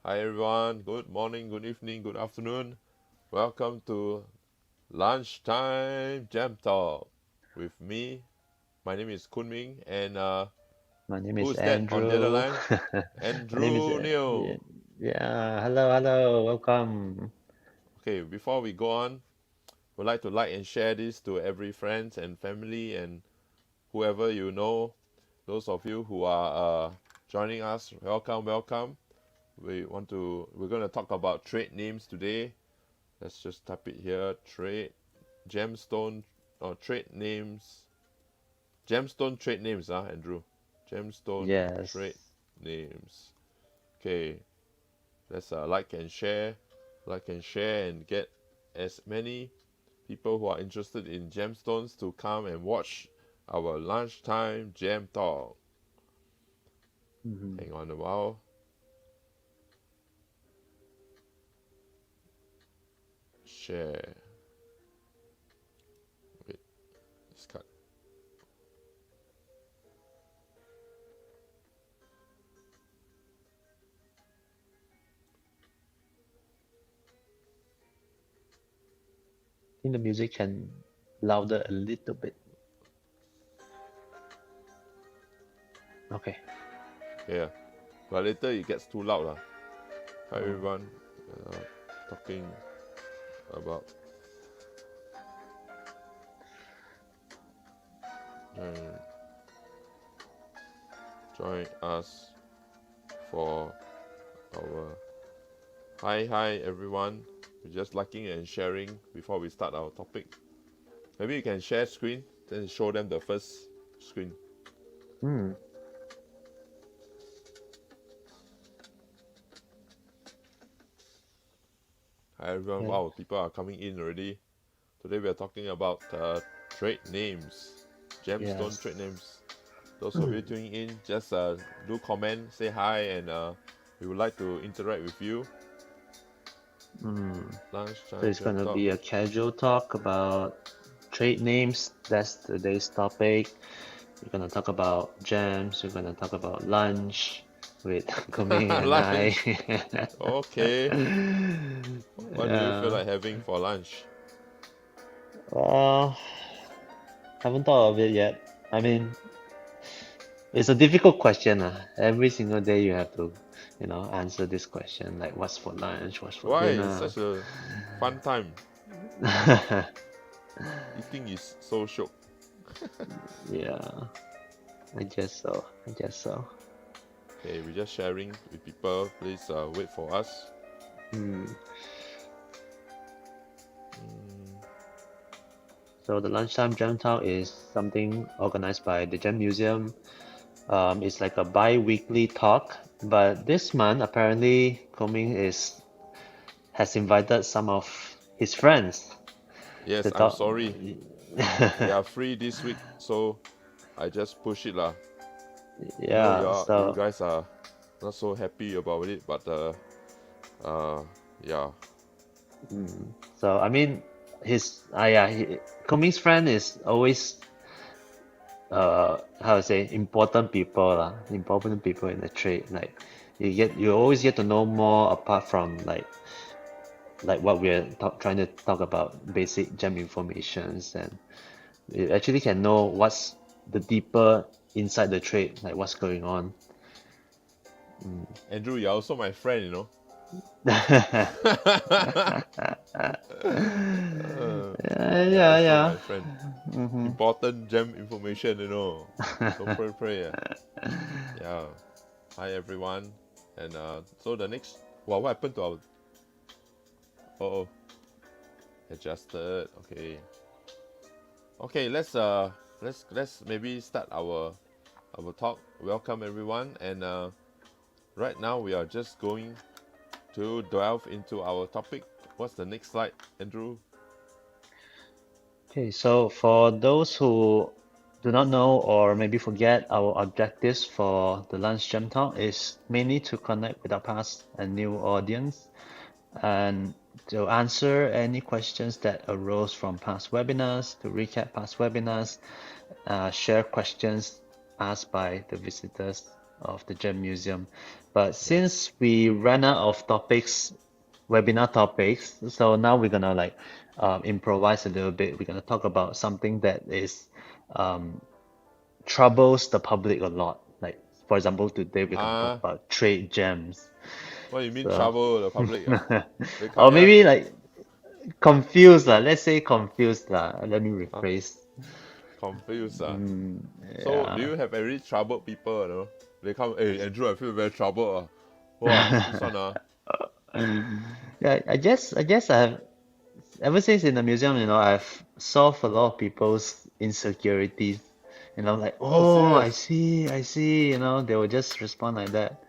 Hi everyone, good morning, good evening, good afternoon. Welcome to Lunchtime Jam Talk with me. My name is Kunming, and My name is who's that on the other Andrew. line? My name is Andrew yeah, Neil. yeah. Hello, welcome. Okay, before we go on, we'd like to like and share this to every friends and family and whoever you know. Those of you who are joining us, welcome, welcome. We're gonna talk about trade names today. Let's just type it here. Gemstone or trade names. Gemstone trade names, Andrew. Gemstone Yes. trade names. Okay, let's like and share and get as many people who are interested in gemstones to come and watch our lunchtime gem talk. hmm Hang on a while. Share. Wait, let's cut. I think the music can louder a little bit. Okay. Yeah, but later it gets too loud, lah. Hi Oh. everyone. Uh, Talking about uh, join us for our hi everyone. We're just liking and sharing before we start our topic. Maybe you can share screen, then show them the first screen. Hmm. Hi everyone. Okay. Wow, people are coming in already. Today we are talking about trade names, gemstone Yes. trade names. Those of you tuning in, just do comment, say hi, and we would like to interact with you. Hmm. So Lunchtime it's gem gonna talk. be a casual talk about trade names. That's today's topic. We're gonna talk about jams. We're gonna talk about lunch with Kuming and I. Lunch. Okay. What do you feel Yeah. like having for lunch? Well, haven't thought of it yet. I mean, it's a difficult question. Every single day you have to, answer this question like what's for lunch, what's for Why? It's dinner. such a fun time. Eating is so shook. Yeah, I guess so. I guess so. Okay, we're just sharing with people. Please wait for us. Hmm. Mm, So the lunchtime jam talk is something organized by the Gem Museum. It's like a bi-weekly talk, but this month apparently Coming is has invited some of his friends yes, to I'm talk. sorry. They are free this week, so I just push it lah. I know Yeah, you so guys are not so happy about it, but uh yeah. so I mean Coming's friend is always how to say important people in the trade. Like you always get to know more apart from like what we're trying to talk about basic gem informations, and you actually can know what's the deeper inside the trade, like what's going on. Andrew, you're also my friend, you know. You're Yeah, also yeah. my friend. hmm Important gem information, you know. Don't pray. Yeah. Hi everyone. And so the next, well, what happened to our? Oh, adjusted. Okay. Okay. Let's maybe start our talk. Welcome everyone. And right now we are just going to delve into our topic. What's the next slide, Andrew? Okay, so for those who do not know or maybe forget, our objectives for the Lunch Gem Talk is mainly to connect with our past and new audience and to answer any questions that arose from past webinars, to recap past webinars, share questions asked by the visitors of the Gem Museum. But since we ran out of topics, webinar topics, so now we're gonna like improvise a little bit. We're gonna talk about something that is um, troubles the public a lot. Like for example, today we're gonna talk Ah, about trade gems. what you mean So, trouble the public? Ah? or Yeah. maybe like confused lah. Let's say confused lah. Let me Huh? rephrase. Confused. Ah. So do Yeah. you have any troubled people? You know? They come, hey Andrew, I feel very troubled. Ah. Wow, this one. Yeah, I guess I have ever since in the museum, I've solved a lot of people's insecurities. Like, Oh, oh, I serious. see, I see, they will just respond like that.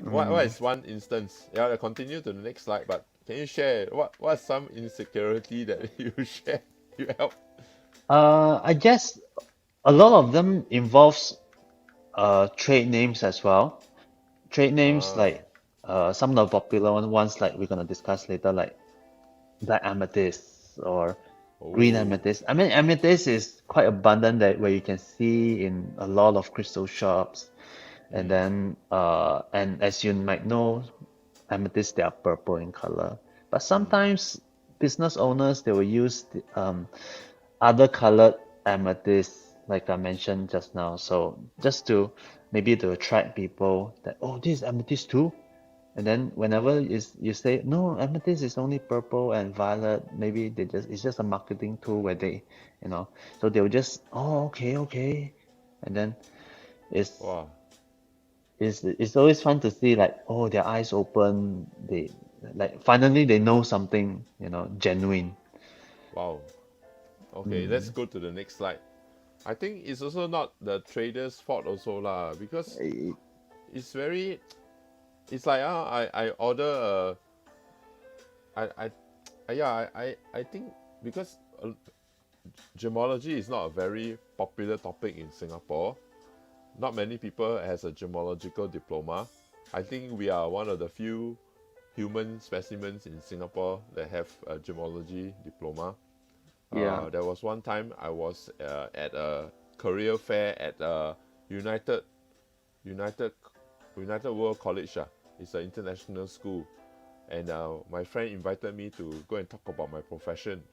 What is one instance? Yeah, I'll continue to the next slide, but can you share what's some insecurity that you share? You help. I guess a lot of them involves trade names as well. Trade names Ah, like some of the popular ones like we're gonna discuss later, like black amethyst or green oh, amethyst. I mean, amethyst is quite abundant that where you can see in a lot of crystal shops. And mm, then, and as you might know, amethyst they are purple in color. But mm, sometimes business owners they will use other colored amethyst, like I mentioned just now. So just to maybe to attract people that oh this is amethyst too. And then whenever you say no, amethyst is only purple and violet, maybe it's just a marketing tool where so they'll just oh okay, and then it's wow, it's always fun to see like oh their eyes open, they like finally they know something genuine. wow. Okay, let's Mm. go to the next slide. I think it's also not the trader's fault also lah, because Eh, it's very, it's like I order I yeah I think because gemology is not a very popular topic in Singapore. Not many people has a gemological diploma. I think we are one of the few human specimens in Singapore that have a gemology diploma. yeah. There was one time I was at a career fair at United United United World College. It's an international school, and my friend invited me to go and talk about my profession.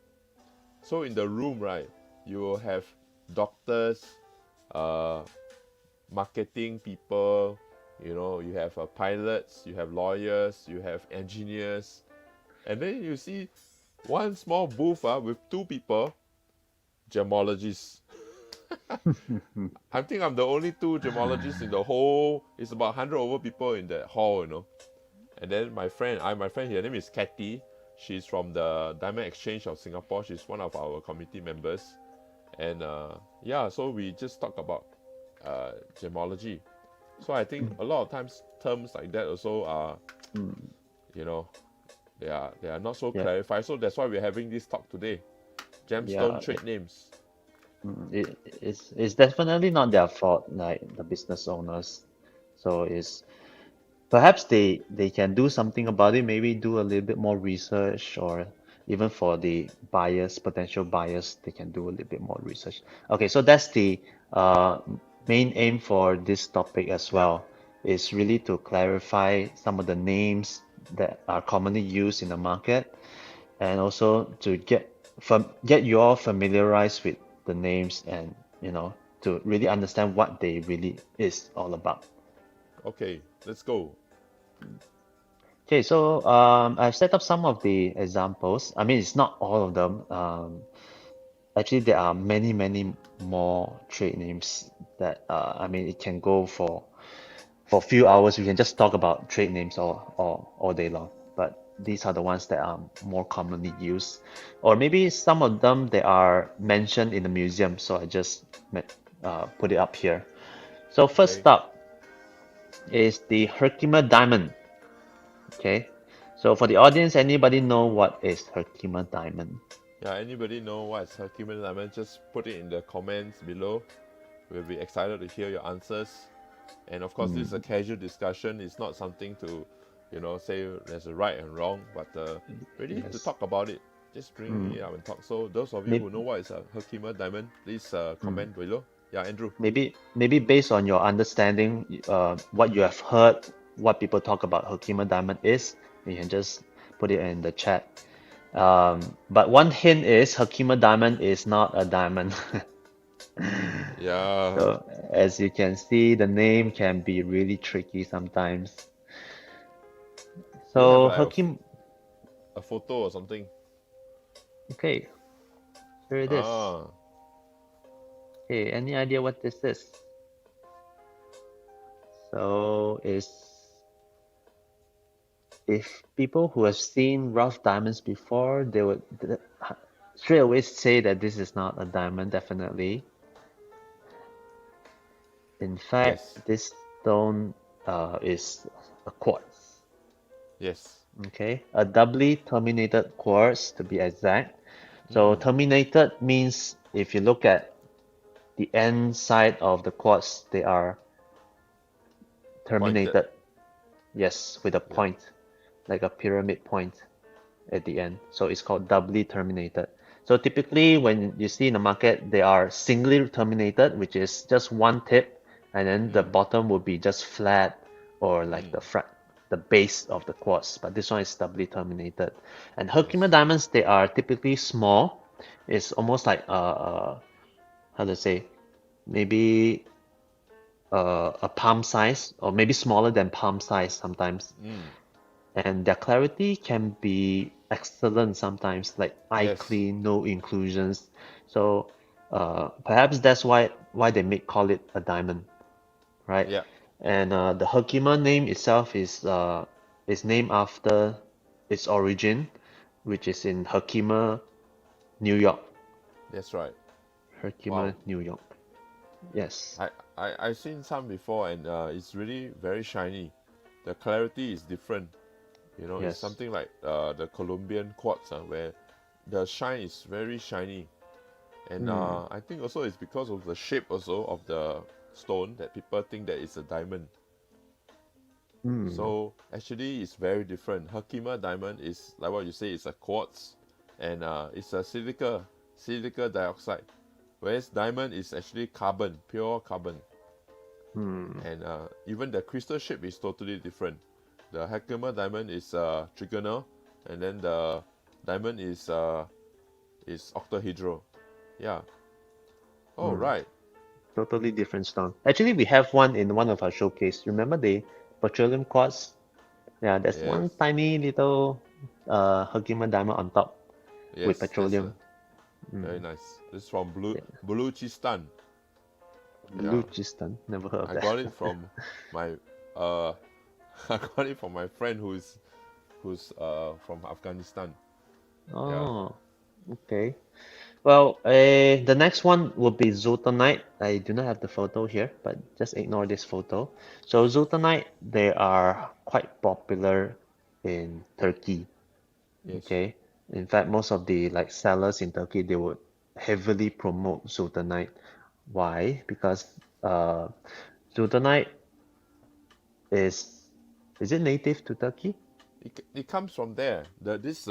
So in the room, right, you will have doctors, uh, marketing people, you have pilots, you have lawyers, you have engineers, and then you see one small booth with two people, gemologists. I think I'm the only two gemologists in the whole. It's about 100 over people in that hall. And then my friend, her name is Kathy. She's from the Diamond Exchange of Singapore. She's one of our committee members. And yeah, so we just talk about gemology. So I think a lot of times terms like that also are, Mm. you know, they are not so Yeah, clarified. So that's why we're having this talk today. Gemstone yeah. trade names. It's definitely not their fault, like the business owners. So it's perhaps they can do something about it, maybe do a little bit more research, or even for the buyers, potential buyers, they can do a little bit more research. Okay, so that's the uh, main aim for this topic as well, is really to clarify some of the names that are commonly used in the market, and also to get you all familiarized with the names and to really understand what they really is all about. Okay, let's go. Okay, so I've set up some of the examples. I mean, it's not all of them. Actually, there are many, many more trade names that I mean, it can go for a few hours. We can just talk about trade names all day long. But these are the ones that are more commonly used, or maybe some of them they are mentioned in the museum. So I just put it up here. So Okay. first up is the Herkimer Diamond. Okay, so for the audience, anybody know what is Herkimer Diamond? Yeah, anybody know what's Herkimer Diamond? Just put it in the comments below. We'll be excited to hear your answers. And of course, this is a Mm, casual discussion. It's not something to, say there's a right and wrong, but ready to yes. talk about it. Just bring Mm, it up and talk. So those of you who maybe, know what is a Herkimer Diamond, please mm, comment below. Yeah, Andrew. maybe based on your understanding, what you have heard, what people talk about Herkimer Diamond is, you can just put it in the chat. But one hint is Herkimer Diamond is not a diamond. Yeah. So as you can see, the name can be really tricky sometimes. Do you have So like Herkim, a photo or something? okay, here it is. Ah, Okay, any idea what this is? So is if people who have seen rough diamonds before, they would straight away say that this is not a diamond, definitely. In yes. fact, this stone is a quartz. Yes. Okay, a doubly terminated quartz to be exact. So Mm, terminated means if you look at the end side of the quartz, they are pointed. terminated. Yes, with a Yeah. point, like a pyramid point at the end. So it's called doubly terminated. So typically when you see in the market, they are singly terminated, which is just one tip, and then the Mm, bottom will be just flat or like mm, the base of the quartz. But this one is doubly terminated. And Herkimer yes. diamonds, they are typically small. It's almost like how to say, maybe a palm size, or maybe smaller than palm size sometimes. Mm, And their clarity can be excellent sometimes, like eye yes. clean, no inclusions. So perhaps that's why they may call it a diamond, right? Yeah. And the Herkimer name itself is named after its origin, which is in Herkimer, New York. That's right. Wow. Herkimer, New York. Yes. I've seen some before, and it's really very shiny. The clarity is different. It's Yes. something like the Colombian quartz, where the shine is very shiny. And Hmm. I think also it's because of the shape also of the stone that people think that it's a diamond. Hmm. So actually it's very different. Herkimer diamond is like what you say, it's a quartz, and it's a silica dioxide. Whereas diamond is actually carbon, pure carbon. Hmm. And even the crystal shape is totally different. The Herkimer diamond is trigonal, and then the diamond is octahedral. Yeah. Oh Hmm. right. Totally different stone. Actually, we have one in one of our showcase. Remember the petroleum quartz? Yeah, there's Yes. one tiny little Herkimer diamond on top with Yes. That's petroleum. very Mm. nice. This is from Yeah. Baluchistan. Yeah. Baluchistan. Never heard of I that. got it from my uh I got it from my friend who's from Afghanistan. Yeah. Oh, okay. Well, the next one will be Zultanite. I do not have the photo here, but just ignore this photo. So Zultanite, they are quite popular in Turkey. Yes. Okay. In fact, most of the like sellers in Turkey, they would heavily promote Sultanite. Why? Because uh, Sultanite is is it native to Turkey? It comes from there. This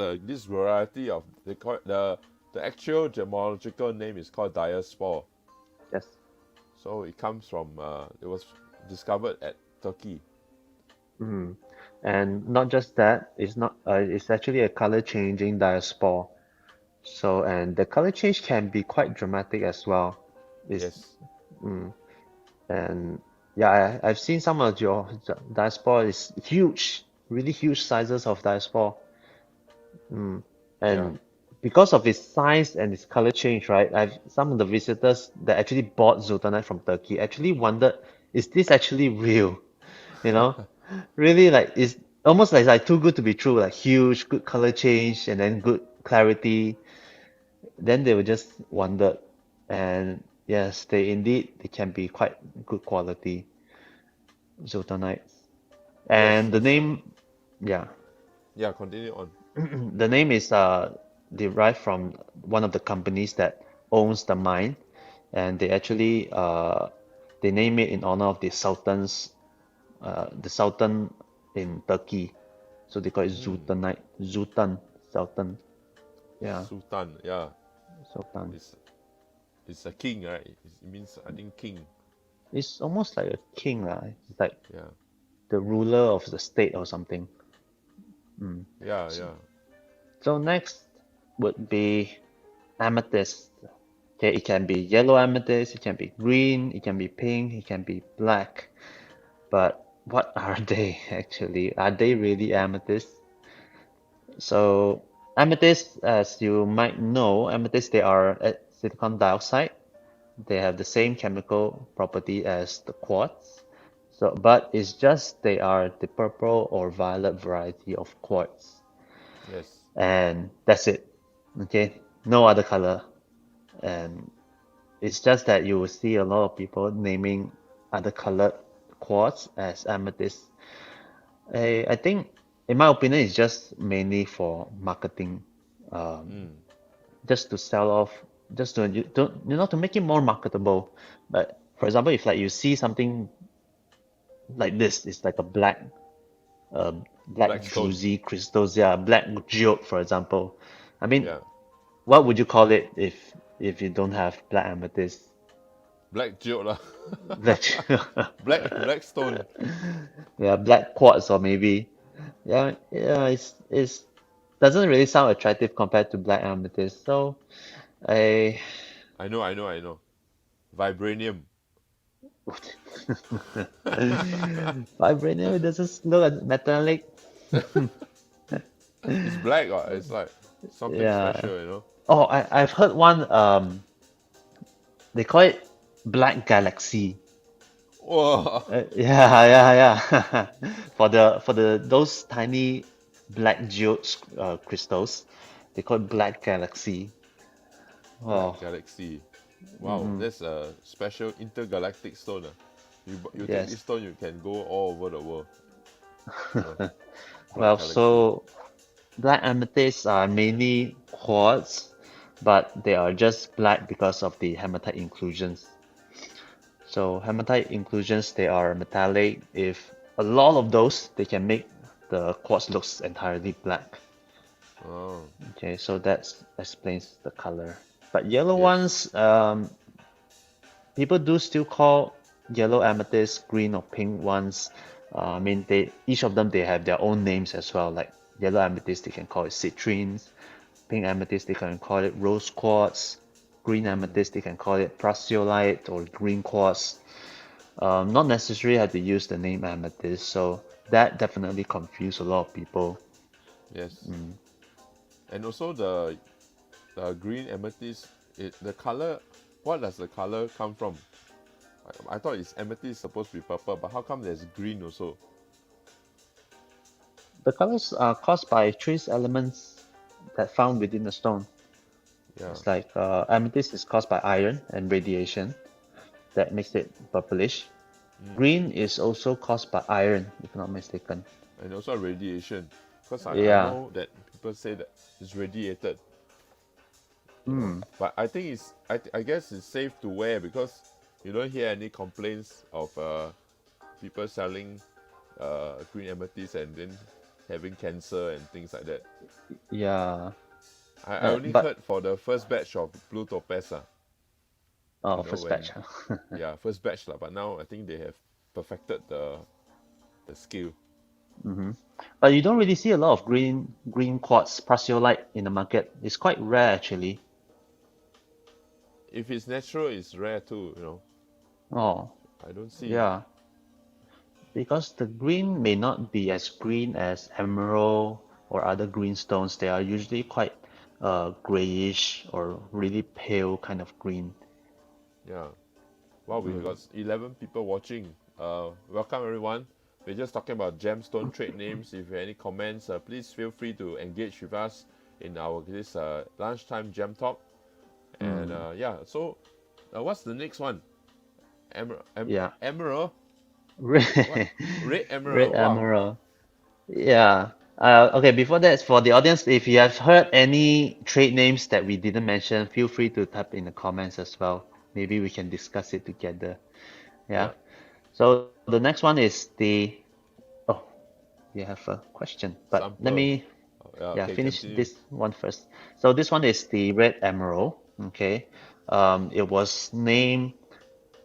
variety of they call it, the actual gemological name is called diaspore. Yes. So it comes from it was discovered at Turkey. Mm. And not just that, it's actually a color changing diaspore. So, and the color change can be quite dramatic as well. It's Yes. mm, and yeah, I've seen some of your diaspora is huge, really huge sizes of diaspora. Mm. Yeah. And because of its size and its color change, right? I've some of the visitors that actually bought Zultanite from Turkey actually wondered, is this actually real? You know? Really like it's almost like too good to be true, like huge, good color change and then good clarity. Then they were just wondered. And yes, they can be quite good quality Zultanites. Yes. And the It's name, yeah. yeah. Continue on. The name is derived from one of the companies that owns the mine, and they actually they name it in honor of the Sultan in Turkey, so they call it Hmm. Sultanite, Sultan, Sultan, yeah, Sultan. Yeah. Sultan. It's it's a king, right? It means, I think, king. It's almost like a king, lah. It's like Yeah, the ruler of the state or something. Mm. yeah, S- yeah. So next would be amethyst. Okay, it can be yellow amethyst, it can be green, it can be pink, it can be black. But what are they actually? Are they really amethyst? So amethyst, as you might know, amethyst they are silicon dioxide. They have the same chemical property as the quartz. So, but it's just they are the purple or violet variety of quartz, Yes. and that's it. Okay, no other color, and it's just that you will see a lot of people naming other colored quartz as amethyst. I think, in my opinion, it's just mainly for marketing, um, Mm. just to sell off, just to make it more marketable. But for example, if like you see something like this, it's like a black Blackstone. druzy crystals, yeah, black geode, for example. I mean, Yeah. what would you call it if you don't have black amethyst? Black geode lah. Black, Blackstone. yeah, black quartz or maybe, yeah, it's doesn't really sound attractive compared to black amethyst. So I I know. Vibranium. vibranium, it doesn't look metallic. It's black, it's like something Yeah. special. Oh, I've heard one. They call it black galaxy. Wow. Yeah. For the those tiny black geodes crystals, they call it black galaxy. Black Oh, Galaxy. Wow, hmm, that's a special intergalactic stone. You take this yes. stone, you can go all over the world. You know, Black Well, Galaxy. so black amethysts are mainly quartz, but they are just black because of the hematite inclusions. So hematite inclusions, they are metallic. If a lot of those, they can make the quartz looks entirely black. Oh, Okay, so that explains the color. But yellow yes. ones, people do still call yellow amethyst, green or pink ones. I mean, they each of them they have their own names as well. Like yellow amethyst, they can call it citrines. Pink amethyst, they can call it rose quartz. Green Mm, amethyst, they can call it prasiolite or green quartz. Not necessarily have to use the name amethyst, so that definitely confused a lot of people. yes. Mm. And also the green amethyst, the color, what does the color come from? I thought it's amethyst supposed to be purple, but how come there's green also? The colors are caused by trace elements that found within the stone. Yeah. It's like amethyst is caused by iron and radiation that makes it purplish. Mm. Green is also caused by iron, if not mistaken. And also radiation. Because I Yeah. know that people say that it's radiated. Hmm. But I think I guess it's safe to wear because you don't hear any complaints of people selling green amethyst and then having cancer and things like that. Yeah. I only But heard for the first batch of blue topaz, oh, first when batch. first batch lah. But now I think they have perfected the skill. Hmm. But you don't really see a lot of green quartz prasiolite in the market. It's quite rare actually. If it's natural, it's rare too. Oh, I don't see. yeah. Because the green may not be as green as emerald or other green stones. They are usually quite grayish or really pale kind of green. Yeah. Wow, we Mm. got 11 people watching. Welcome everyone. We're just talking about gemstone trade names. If you have any comments, please feel free to engage with us in our this lunchtime gem talk. And Mm. so what's the next one? Yeah. Emerald? What? Red, Red red emerald. Wow. emerald. Yeah. Okay, before that, for the audience, if you have heard any trade names that we didn't mention, feel free to type in the comments as well. Maybe we can discuss it together. Yeah. Yeah. So the next one is oh, we have a question, but let Sample. me, Yeah, yeah, okay, finish continue. this one first. So this one is the red emerald. Okay. it was named.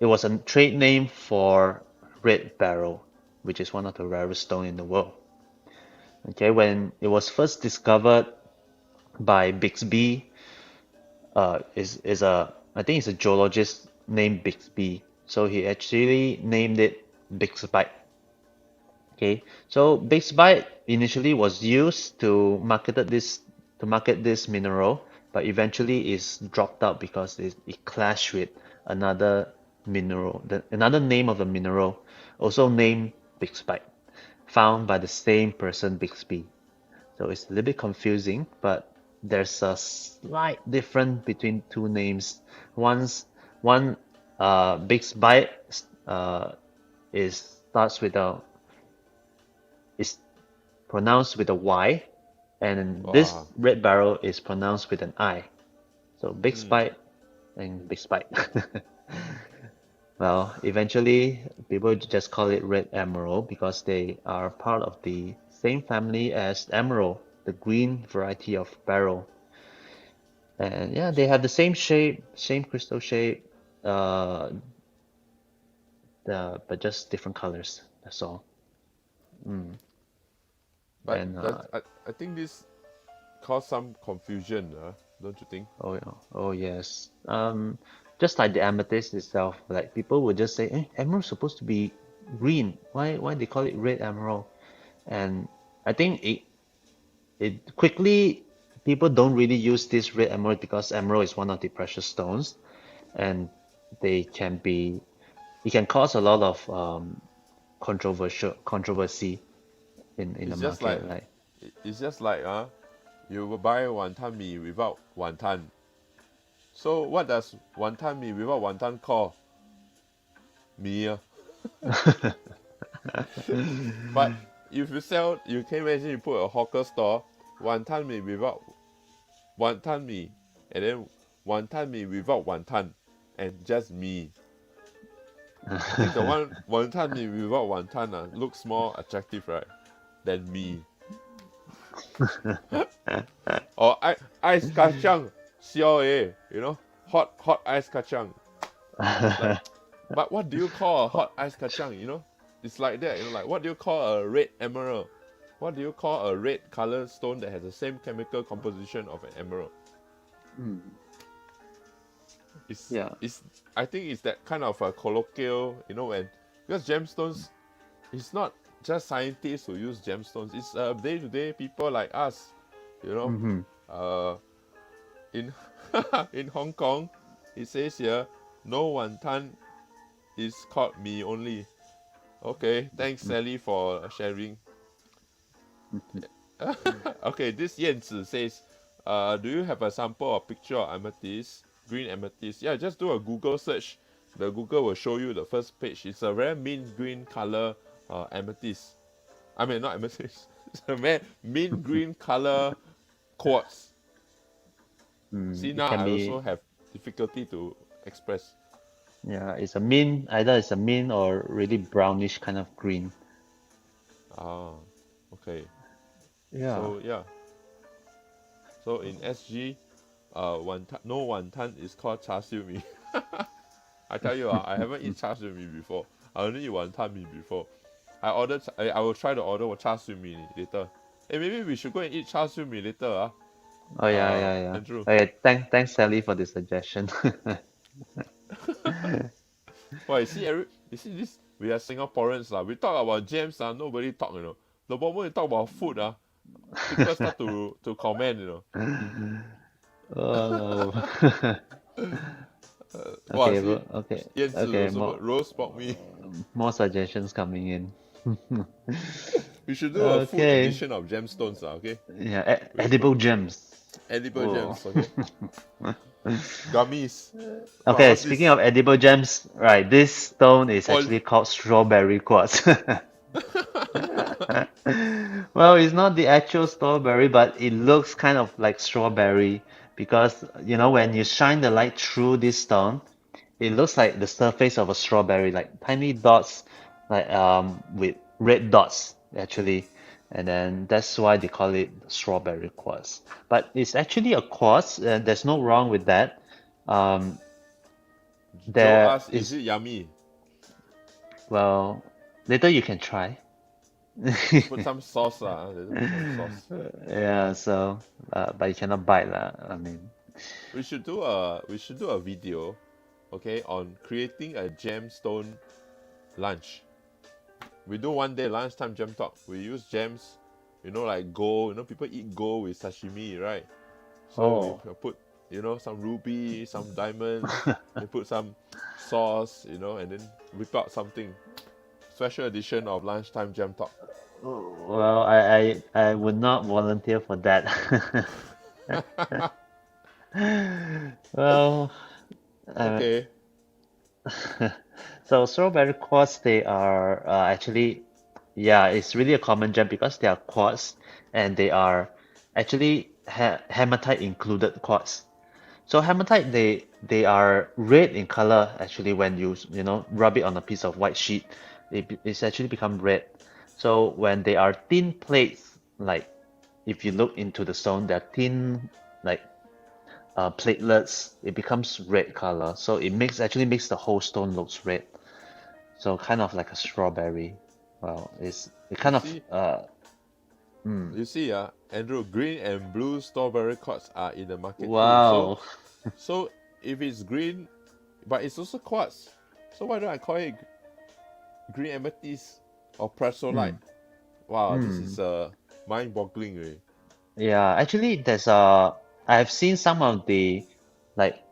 It was a trade name for red beryl, which is one of the rarest stone in the world. Okay, when it was first discovered by Bixby, is a I think it's a geologist named Bixby. So he actually named it Bixbyite. Okay, so Bixbyite initially was used to market this mineral, but eventually is dropped out because it clashed with another mineral, another name of the mineral, also named Bixbyite, found by the same person, Bixby. So it's a little bit confusing, but there's a slight difference between two names. One Bixbyite is starts with a is pronounced with a Y, and this Wow. red barrel is pronounced with an I. So Big Hmm. Spike and Big Spike. Well, eventually people just call it red emerald because they are part of the same family as emerald, the green variety of beryl. And yeah, they have the same shape, same crystal shape, uh, but just different colors. That's all. Mm. But And I think this caused some confusion, don't you think? oh, yeah. Oh yes. Just like the amethyst itself, like people would just say, emerald's supposed to be green. Why they call it red emerald? And I think it quickly people don't really use this red emerald because emerald is one of the precious stones, and they can be it can cause a lot of controversy in the It's just like market. Like it's just like you will buy wonton mee without wonton. So what does wonton mee without wonton call? Mee. But if you sell, you can imagine you put a hawker store, wonton mee without wonton mee, and then wonton mee without wonton, and just mee. I think the one wonton mee without wonton looks more attractive, right, than mee. Or ice kacang, xiao hot ice kacang. It's like, but what do you call a hot ice kacang? It's like that. Like what do you call a red emerald? What do you call a red color stone that has the same chemical composition of an emerald? mm, It's yeah. it's I think it's that kind of a colloquial, when because gemstones, it's not just scientists who use gemstones. It's day-to-day people like us, you know. Mm-hmm. Uh, in in Hong Kong, it says here, no wonton is called me only. Okay, thanks Sally for sharing. Okay, this Yanzi says, do you have a sample or picture of amethyst, green amethyst? Yeah, just do a Google search. The Google will show you the first page. It's a very mint green color amethyst. I mean, not amethyst. It's a very mint green color quartz. See, It now can I also be, have difficulty to express. yeah, either it's a mint or really brownish kind of green. Ah, okay. Yeah. So yeah. So in SG, no wonton is called char siu mee. I tell you, I haven't eaten char siu mee before. I only eat wonton mee before. I will try to order char siu mee later. Hey, maybe we should go and eat char siu mee later, Oh yeah, yeah, yeah. Andrew. Okay, thanks Sally for the suggestion. Well, you see this. We are Singaporeans lah. We talk about gems nobody talk. The moment we talk about food people start to comment. Oh. Wow, Okay, see, okay, Yan Zi okay. also roast pork me. More suggestions coming in. We should do a food Okay. edition of gemstones, okay? Yeah, We edible gems. edible Oh. gems, okay? Gummies. Wow, Okay, what's speaking this? of edible gems, right, this stone is Poly- actually called strawberry quartz. Well, it's not the actual strawberry, but it looks kind of like strawberry because, when you shine the light through this stone, it looks like the surface of a strawberry, like tiny dots, like with red dots actually, and then that's why they call it strawberry quartz. But it's actually a quartz, and there's no wrong with that. Um, Joe there asked, is is, it yummy? well, later you can try. Put some sauce lah. Later put some sauce. Yeah, so but you cannot bite lah. I mean, We should do a video, okay, on creating a gemstone lunch. We do one day lunchtime gem talk. We use gems, like gold. People eat gold with sashimi, right? So we oh, put, some ruby, some diamonds. We put some sauce, and then whip out something. Special edition of lunchtime gem talk. well, I would not volunteer for that. Well, uh, Okay. so strawberry quartz, they are actually, yeah, it's really a common gem because they are quartz and they are actually hematite included quartz. So hematite, they are red in color actually when you rub it on a piece of white sheet, it's actually become red. So when they are thin plates, like if you look into the stone, they're thin like platelets, it becomes red color. So actually makes the whole stone looks red. So kind of like a strawberry. Well, it You kind of see, mm, you see, Andrew, green and blue strawberry quartz are in the market too. So, wow. so if it's green, but it's also quartz. So why don't I call it green amethyst or Spectral Light? Mm, Wow, this mm. is mind-boggling, really. Yeah, actually there's I've seen some of the like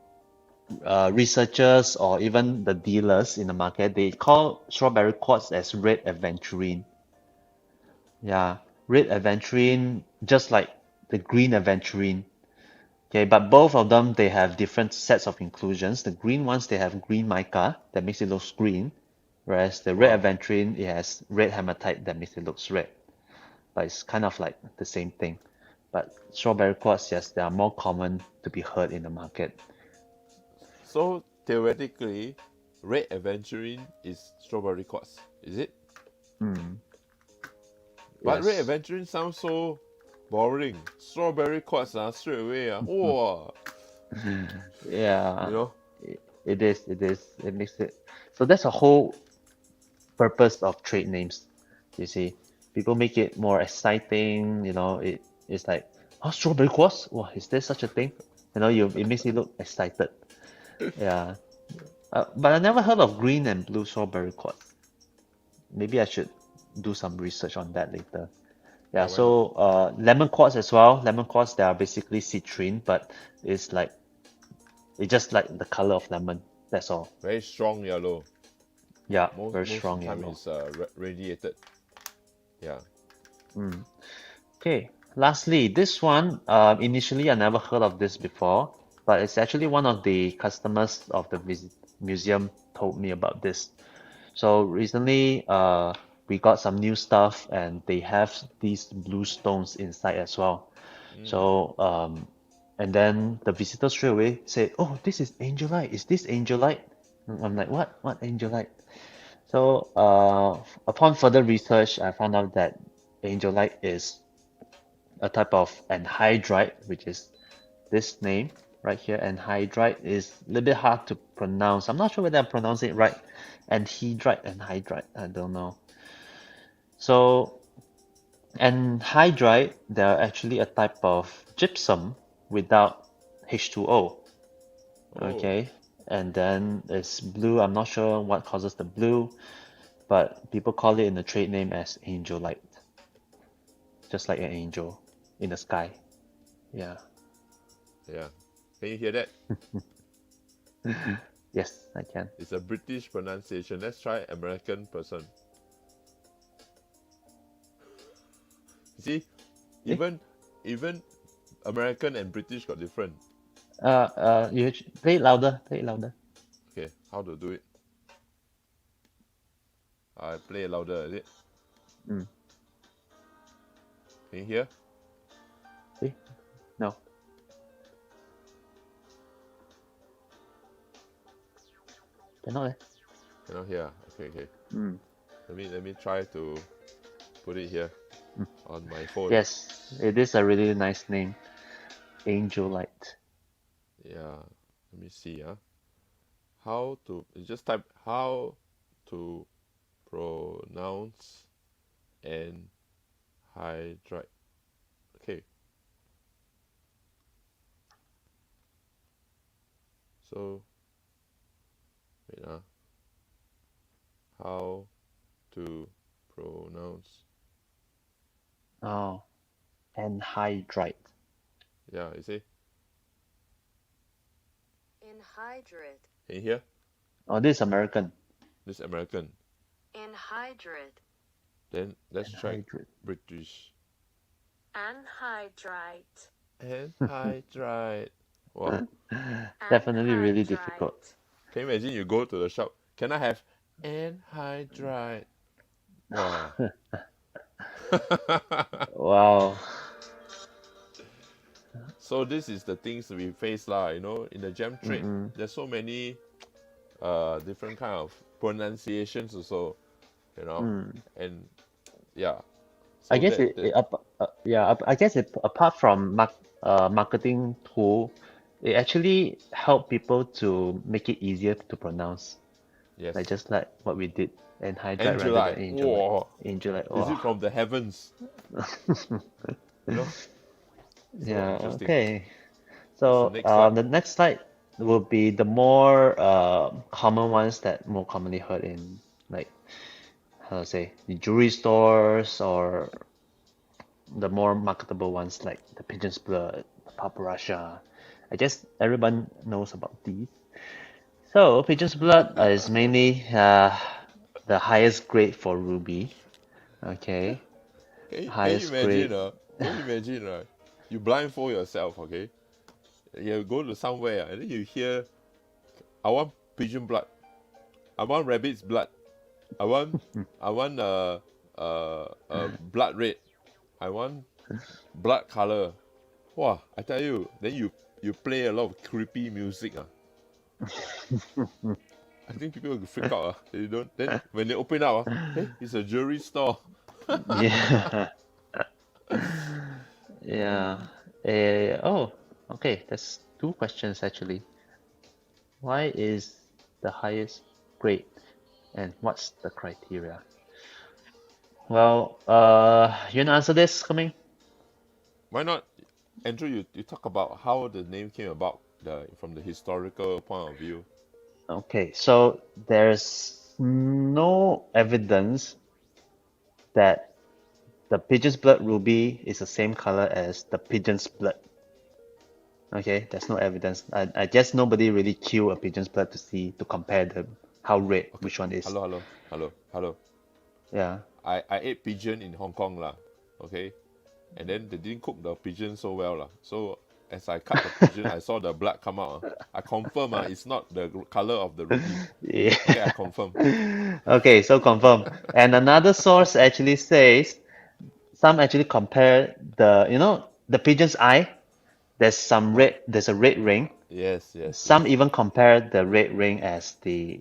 researchers or even the dealers in the market, they call strawberry quartz as red aventurine. Yeah, red aventurine, just like the green aventurine. Okay, but both of them they have different sets of inclusions. The green ones they have green mica that makes it look green, whereas the red Wow. aventurine it has red hematite that makes it looks red. But it's kind of like the same thing. But strawberry quartz, yes, they are more common to be heard in the market. So theoretically, red aventurine is strawberry quartz, is it? Mm, But red yes. aventurine sounds so boring. Strawberry quartz, straight away, wow, you Yeah, know. it is, it is. It makes it. So that's a whole purpose of trade names, you see. People make it more exciting, it's like, oh, strawberry quartz? Wow, is there such a thing? It makes you look excited. Yeah. But I never heard of green and blue strawberry quartz. Maybe I should do some research on that later. Yeah, Yeah, why not? so lemon quartz as well. Lemon quartz, they are basically citrine, but it's like it's just like the color of lemon. That's all. Very strong yellow. Yeah, Most very most of strong the time yellow. it's radiated. Yeah. Mm. Okay. Lastly, this one, initially I never heard of this before, but it's actually one of the customers of the museum told me about this. So recently, we got some new stuff, and they have these blue stones inside as well. Mm. So, and then the visitor straight away said, "Oh, this is Angelite. Is this Angelite?" I'm like, "What? What Angelite?" So, upon further research, I found out that Angelite is a type of anhydrite, which is this name right here. Anhydrite is a little bit hard to pronounce. I'm not sure whether I pronounce it right. Anhydrite, I don't know. So, anhydrite, they're actually a type of gypsum without H2O. Oh, Okay, and then it's blue. I'm not sure what causes the blue, but people call it in the trade name as angelite, just like an angel in the sky. Yeah. yeah. Can you hear that? Yes, I can. It's a British pronunciation. Let's try American person. See, Eh? even American and British got different. Play it louder. Play it louder. Okay, how to do it? I play it louder, is it? Mm. Can you hear? See? No, cannot. Cannot hear. Okay, okay. Mm. Let me try to put it here Mm. on my phone. Yes, it is a really nice name, Angelite. Yeah. Let me see. how to you just type how to pronounce anhydrite. Okay, so wait how to pronounce. Oh, anhydrite. Yeah, you see, Anhydrite. can you hear? Oh, this is American. This American. Anhydrite. Then let's try Anhydrite. British. Anhydrite. Anhydrite. Wow. Definitely really difficult. Anhydrite. Can you imagine you go to the shop? Can I have anhydrite? Wow. Wow. So this is the things we face lah, you know, in the gem trade. Mm-mm. There's so many different kind of pronunciations also, you know, and yeah. So I guess I guess apart from marketing tool, it actually help people to make it easier to pronounce. yes, Like just like what we did, anhydrite rather than Angelite. angelite. Wow. Angelite. Is Oh. it from the heavens? You know. So Yeah. interesting. Okay. What's the So next slide? the next slide will be the more common ones that more commonly heard in like how to say the jewelry stores or the more marketable ones like the pigeon's blood, the paparazza. I guess everyone knows about these. So pigeon's blood is mainly the highest grade for ruby. Okay, Can you highest imagine? grade. Can you imagine? You blindfold yourself, okay? You go to somewhere and then you hear, I want pigeon blood. I want rabbit's blood. I want blood red. I want blood color. Wow, I tell you, then you play a lot of creepy music. I think people will freak out. They don't. Then when they open up, hey, it's a jewelry store. Yeah, yeah. Oh, okay. That's two questions actually. Why is the highest grade, and what's the criteria? Well, you wanna answer this, Coming? Why not, Andrew? You talk about how the name came about, from the historical point of view. Okay, so there's no evidence that the pigeon's blood ruby is the same color as the pigeon's blood. Okay, there's no evidence. I guess nobody really killed a pigeon's blood to see to compare them how red Okay, which one is. hello. Yeah. I ate pigeon in Hong Kong lah. Okay, and then they didn't cook the pigeon so well lah. So as I cut the pigeon, I saw the blood come out. I confirm it's not the color of the ruby. Yeah. Okay, I confirm. Okay, so confirm. And another source actually says some actually compare the pigeon's eye. There's a red ring. Yes. Some even compare the red ring as the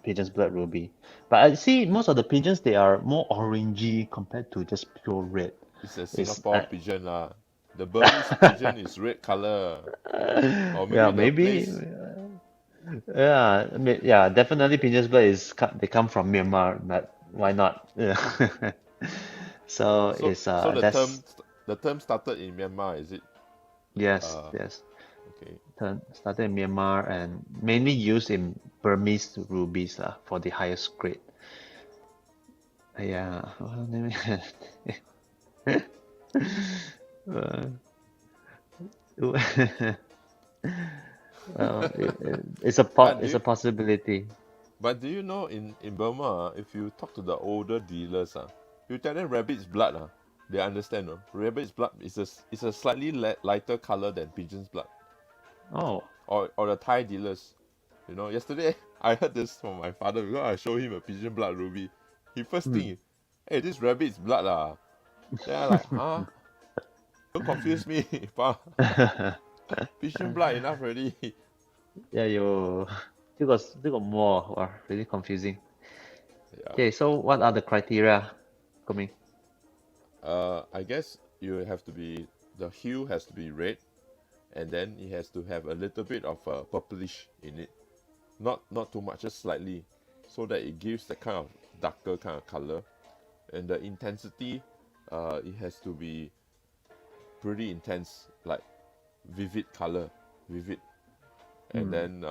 pigeon's blood ruby. But I see most of the pigeons they are more orangey compared to just pure red. It's a It's Singapore pigeon lah. The Burmese pigeon is red color, or yeah, maybe the maybe place. yeah, yeah, definitely pigeon's blood they come from Myanmar, but why not? Yeah. So it's So that's the term started in Myanmar, is it? yes, Uh, yes. okay. Started in Myanmar and mainly used in Burmese rubies for the highest grade. Yeah, well, uh, well, it's a But possibility. do you know in Burma, if you talk to the older dealers, you tell them rabbit's blood, they understand. Rabbit's blood is a slightly lighter color than pigeon's blood. Oh, Or the Thai dealers. You know, yesterday I heard this from my father because I showed him a pigeon blood ruby. He first hmm. thing, hey, this rabbit's blood lah. Then I like, huh? Don't confuse me, pa. Pigeon blood enough already. Yeah, you still got more. Wow, really confusing. Yeah. Okay, so what are the criteria coming? I guess the hue has to be red, and then it has to have a little bit of purplish in it. not too much, just slightly, so that it gives that kind of darker kind of color. And the intensity, it has to be pretty intense, like vivid color, vivid. And then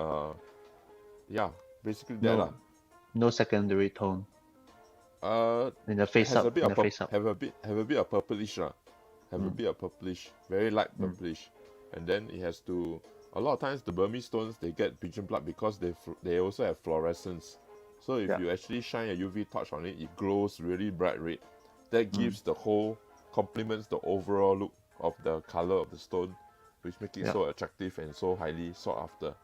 yeah, basically that lah. No secondary tone in the face Has a up. bit In of the face up. have a bit of purplish lah. Have a bit of purplish, very light purplish. And then it has to, a lot of times the Burmese stones, they get pigeon blood because they also have fluorescence. So if Yeah. you actually shine a UV torch on it, it glows really bright red. That gives the whole, complements the overall look of the color of the stone, which makes it Yeah. so attractive and so highly sought after.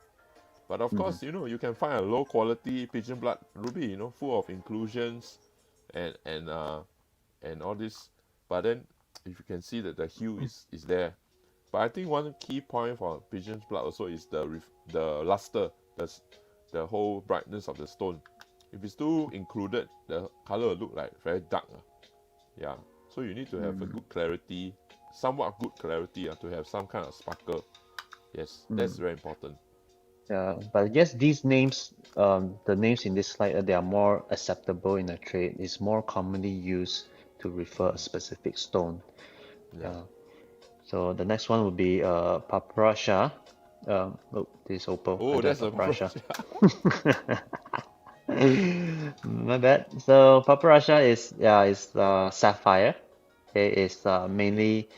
But of course, you know, you can find a low quality pigeon blood ruby, you know, full of inclusions and all this. But then if you can see that the hue is there. But I think one key point for pigeon's blood also is the luster, the whole brightness of the stone. If it's too included, the color will look like very dark. Yeah. So you need to have a good clarity, somewhat good clarity to have some kind of sparkle. Yes, that's very important. Yeah, but I guess these names, the names in this slide, they are more acceptable in a trade. It's more commonly used to refer a specific stone. Yeah. So the next one would be Paparazza. Oh, this is opal. Oh, I don't that's have a Paparazza. My bad. So Paparazza is sapphire. Okay, it's mainly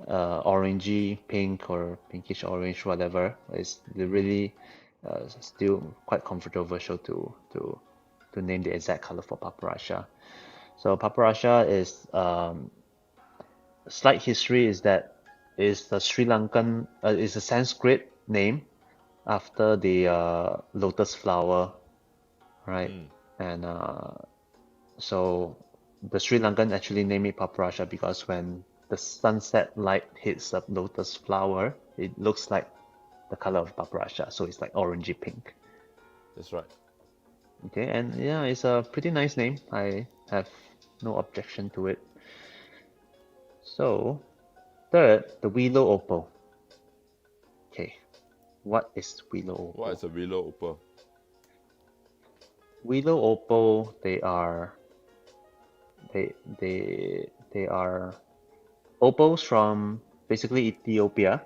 orangey pink or pinkish orange, whatever. It's really still quite controversial to name the exact color for Paparazza. So Paparazza is slight history is that is the Sri Lankan is a Sanskrit name after the lotus flower, right? And so the Sri Lankan actually named it Paparazza because when the sunset light hits the lotus flower, it looks like the color of Paparazza, so it's like orangey pink. That's right. Okay, and yeah, it's a pretty nice name. I have no objection to it. So, third, the willow opal. Okay, what is willow opal? What is a willow opal? Willow opal, they are opals from basically Ethiopia,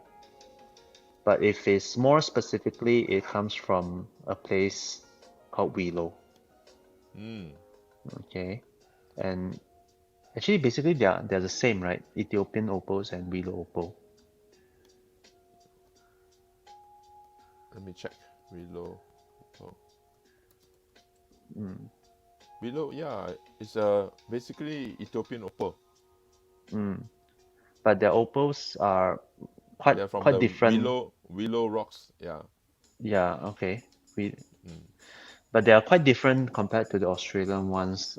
but if it's more specifically, it comes from a place called Willow. Okay, and actually basically they're the same, right? Ethiopian opals and Willow opal. Let me check. Willow opal. Willow, yeah, it's basically Ethiopian opal. But their opals are They're from quite the different. willow rocks. Yeah. Yeah, okay. But they are quite different compared to the Australian ones.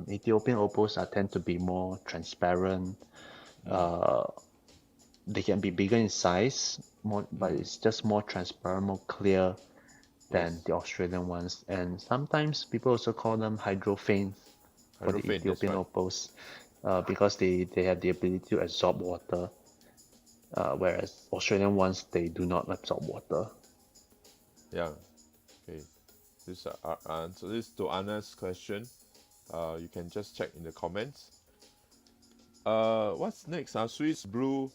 Ethiopian opals tend to be more transparent. They can be bigger in size, but it's just more transparent, more clear than the Australian ones. And sometimes people also call them hydrophane for the Hydrophane, that's Ethiopian right. opals because they have the ability to absorb water, whereas Australian ones, they do not absorb water. Yeah. Okay. This answer this to Anna's question. You can just check in the comments. What's next? Swiss blue.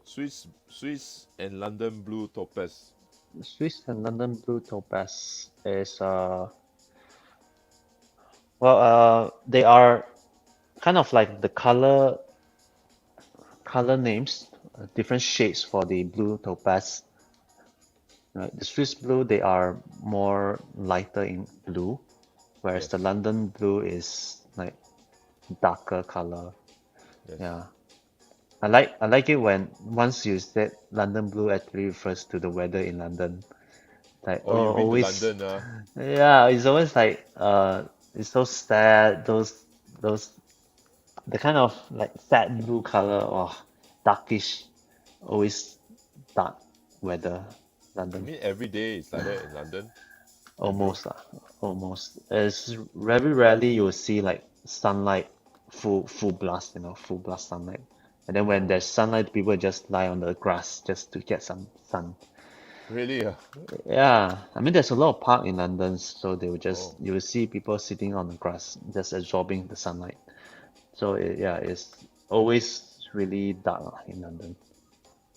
Swiss and London blue topaz. Swiss and London blue topaz is they are kind of like the color names, different shades for the blue topaz. Right? The Swiss blue, they are more lighter in blue, whereas the Yes. London blue is like darker color. Yes. Yeah. I like it when once you said London blue actually refers to the weather in London. Like Oh, you've been to always, London, yeah, it's always like it's so sad, the kind of like sad blue color or darkish, always dark weather, I London. mean, every day is like that in London. Almost lah, almost. It's very rarely you will see like sunlight, full blast, full blast sunlight. And then when there's sunlight, people just lie on the grass just to get some sun. Really? Yeah, I mean there's a lot of park in London, so they will Oh, you will see people sitting on the grass, just absorbing the sunlight. So yeah, it's always really dark in London.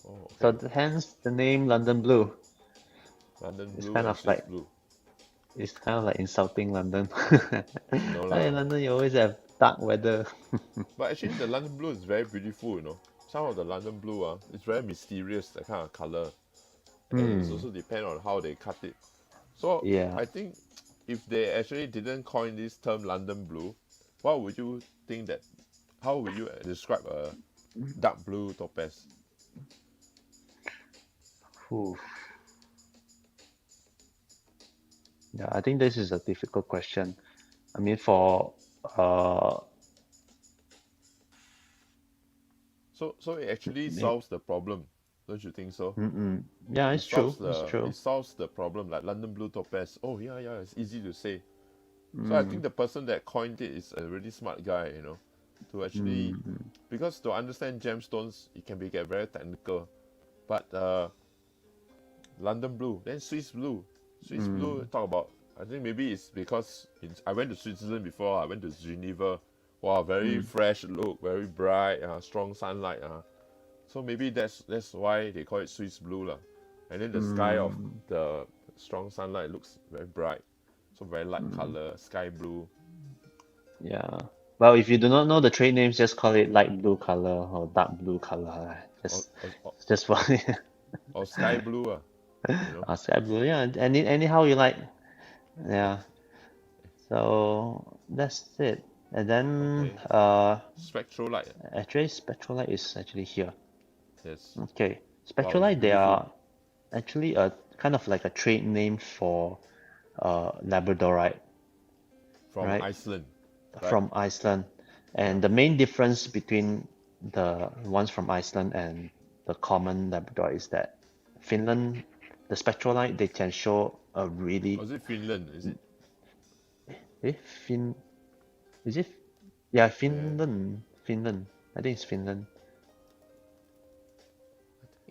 oh, So okay. hence the name London Blue. London It's blue kind and of Swiss like blue. insulting London. No Hi, lah. London, you always have dark weather. But actually, the London blue is very beautiful, you know. Some of the London blue, it's very mysterious, that kind of color. And it's Hmm. also depend on how they cut it. So Yeah. I think if they actually didn't coin this term London blue, what would you think that? How would you describe a dark blue topaz? Oof. Yeah, I think this is a difficult question. I mean, for uh, So it actually may- solves the problem, don't you think so? yeah, It it's true. solves It's the true. it solves the problem like London blue topaz. Oh yeah, yeah, it's easy to say. So I Mm, think the person that coined it is a really smart guy, to actually mm, because to understand gemstones it can be get very technical. But London blue, then Swiss blue. Swiss blue mm, talk about I think maybe it's because I went to Switzerland before, I went to Geneva. Wow, very mm, fresh look, very bright, strong sunlight. So maybe that's why they call it Swiss blue lah. And then the sky of mm, the strong sunlight looks very bright. So very light mm. color, sky blue. Yeah. Well, if you do not know the trade names, just call it light blue color or dark blue color. Or, or, or, Just for or sky blue, you know. sky blue. Yeah, anyhow you like. Yeah. So that's it. And then Okay. Spectral light. actually Spectral Light is actually here. Yes. Okay. Wow, Spectral it's Light, they beautiful. are actually a kind of like a trade name for Labradorite, From right? Iceland, right? From Iceland. Yeah. And the main difference between the ones from Iceland and the common Labrador is that Finland, the Spectral Light, they can show a really Was it Finland? Is it? eh Fin is it yeah Yeah. Finland, I think it's Finland.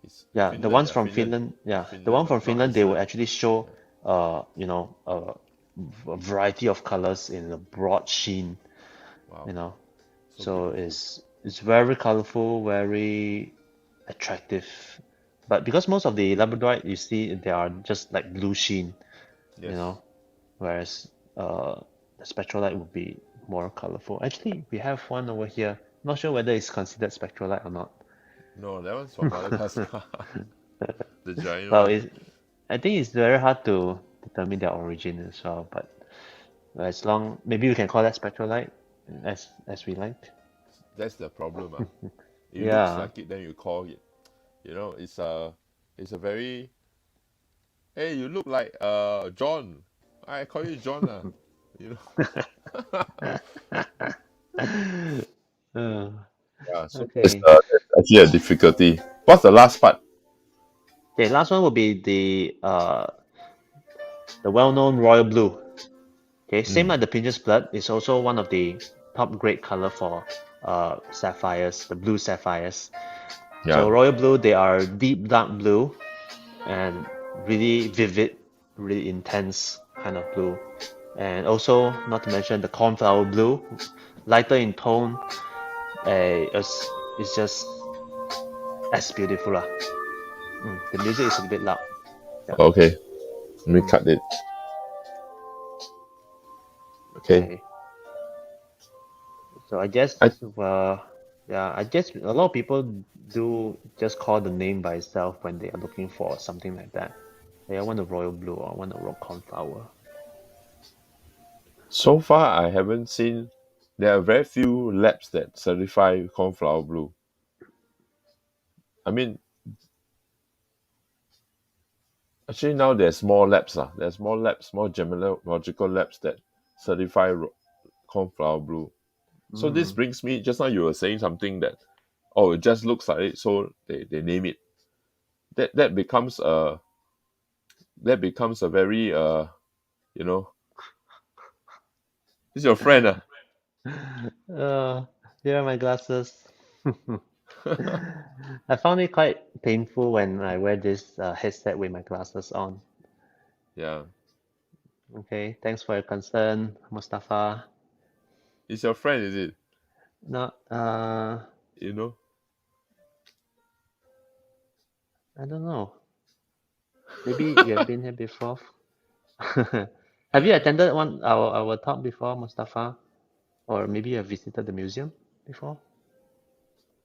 It's Yeah, the Finland, ones yeah, from Finland. Finland, yeah, the one Finland, from not Finland, they will Iceland. actually show, a variety of colors in a broad sheen, Wow, you know. so So beautiful. it's very colorful, very attractive. But because most of the Labradorite you see, they are just like blue sheen, you Yes. know, whereas the Spectrolite would be more colorful. Actually, we have one over here. Not sure whether it's considered Spectrolite or not. No, that one's from Madagascar. The giant Well, one. I think it's very hard to determine their origin as well, but as long, maybe we can call that spectral light as we like. That's the problem. It looks Yeah. like it, then you call it. It's a very hey, you look like John. I call you John you know. Uh, Yeah, so okay. that's actually a difficulty. What's the last part? Okay, last one will be the well-known royal blue. Okay, same Mm, like the Pinter's blood, it's also one of the top grade color for sapphires, the blue sapphires. So yeah. royal blue, they are deep dark blue and really vivid, really intense kind of blue. And also, not to mention the cornflower blue, lighter in tone, it's just as beautiful lah. The music is a bit loud. Yeah. Okay. Let me Mm, cut it. Okay. okay. So I guess, I yeah, I guess a lot of people do just call the name by itself when they are looking for something like that. They want a royal blue or want a rock cornflower. so far I haven't seen there are very few labs that certify cornflower blue. I mean, actually now there's more labs There's more labs, more gemological labs that certify cornflower blue. So this Mm. brings me just now you were saying something that it just looks like it, so they name it. That becomes a very you know this is your friend Uh, here are my glasses. I found it quite painful when I wear this headset with my glasses on. Yeah. Okay, thanks for your concern, Mustafa. It's your friend, is it? Not, You know? I don't know. Maybe you have been here before. Have you attended our talk before, Mustafa? Or maybe you have visited the museum before?